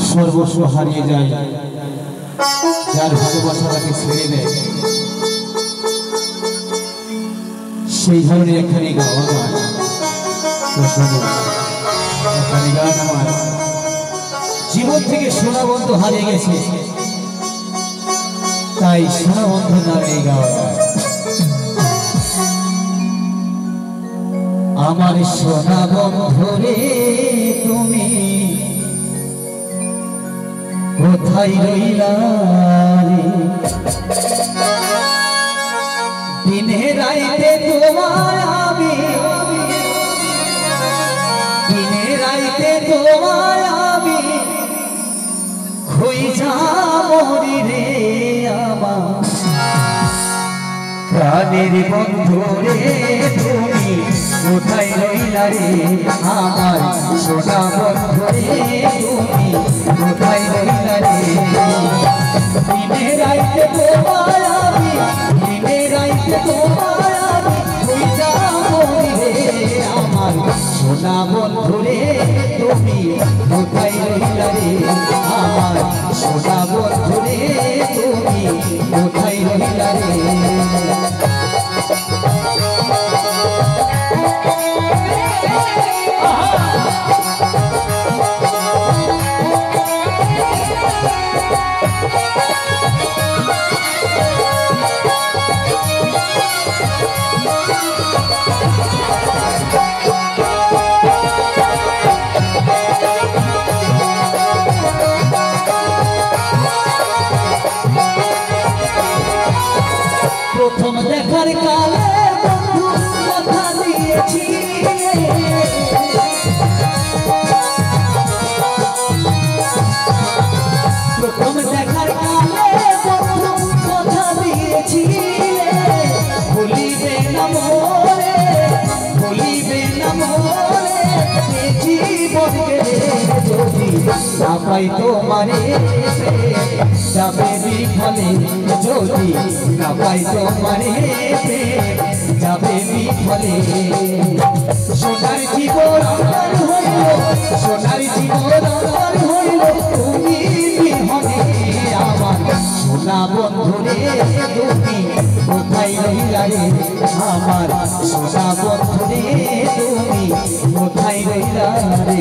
সর্বস্ব হারিয়ে যায়, যার ভালোবাসা তাকে ছেড়ে দেয়, সেই ধরনের একখানি গাওয়া গান। একখানি গান আমার জীবন থেকে সোনা বন্ধু হারিয়ে গেছে, তাই সোনা বন্ধু নামে এই গাওয়া গান। আমার সোনা বন্ধু রে তুমি কোথায় রইলা রে, দিনে রাইতে তোমায় আমি, দিনে রাইতে তোমায় আমি খুঁজা মরি রে, আমার প্রাণের বন্ধু রে তুমি কোথায় রইলা রে, আমার সোনা বন্ধু রে তুমি কোথায় রইলা রে, দিনে রাইতে তোমায় আমি, দিনে রাইতে তোমায় আমি খুঁজা মরি রে, আমার সোনা বন্ধু রে তুমি কোথায় রইলা রে, আমার সোনা বন্ধু রে তুমি কোথায় রইলা রে। প্রথম দেখার কালে বন্ধু কথা দিয়েছি, প্রথম দেখার কালে বন্ধু কথা দিয়েছি, ভুলিবে না মোরে, ভুলিবে না মোরে, জীবন গেলে যদি না পাই তোমারে যাবে বিফলে, যদি না পাই তোমারে যাবে বিফলে, সোনার জীবন আমার হইল, সোনার জীবন আমার হইল তুমি বিহনে, আমার সোনা বন্ধু রে তুমি কোথায় রইলা রে, আমার সোনা বন্ধু রে তুমি কোথায় রইলা রে।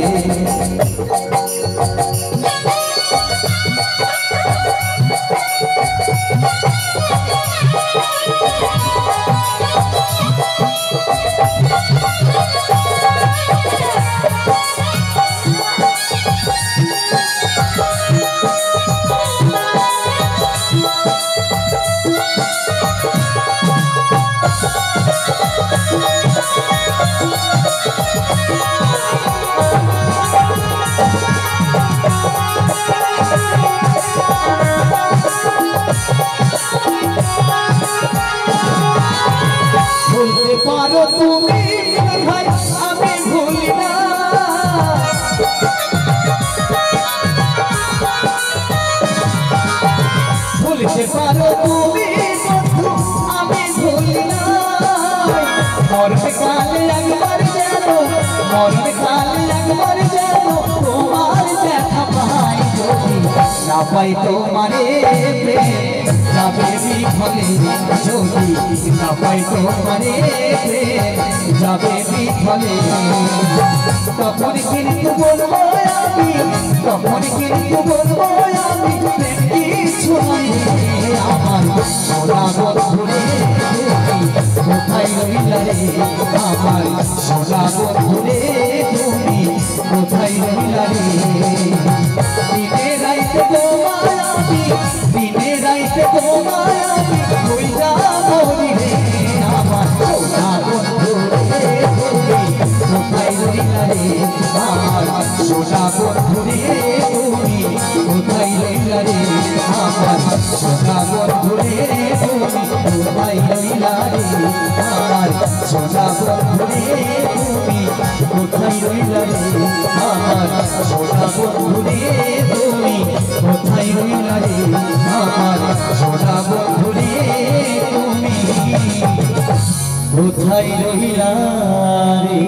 ভুলতে পারো তুমি ভাই আমি ভুলি না, ভুলতে পারো তুমি বন্ধু আমি ভুলি না, মরবে কালে একবার যেন, মরবে কালে একবার যেন তোমার দেখা পাই, যদি না পাই তোমারে যাবে বিফলে, যদি না পাই তোমারে যাবে বিফলে, তখন কিন্তু বলবো আমি, তখন কিন্তু বলবো আমি কিছু নাই, আমার সোনা বন্ধু রে তুমি কোথায় রইলা রে, আমার সোনা বন্ধু রে তুমি কোথায় রইলা রে, দিনে রাইতে তোমায় আমি, দিনে রাইতে তোমায় আমি খুঁজা মরি রে, আমার সোনা বন্ধু রে তুমি কোথায় রইলা রে, আমার সোনা বন্ধু রে তুমি কোথায় রইলা রে, আমার সোনা বন্ধু রে তুমি কোথায় রইলা রে, আমার সোনা বন্ধু রে তুমি কোথায় রইলা রে, আমার সোনা বন্ধু রে তুমি কোথায় রইলা রে, আমার সোনা বন্ধু রে তুমি কোথায় রইলা রে।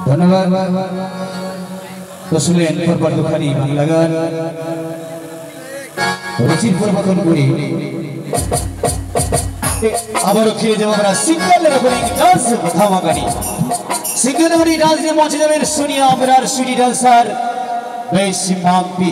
ধন্যবাদ। তো শুনলেন পরপর দুখানি বাংলা গান রচিত পরিবর্তন করে আবারও ফিরে যাবো আমরা সিঙ্গেল রেকর্ডিং ডান্স ধামাকানি। সিঙ্গেল রেকর্ডিং ডান্স নিয়ে পৌঁছে যাবেন সোনিয়া আপনার সুইটি ডান্সার বেশ মাম্পি।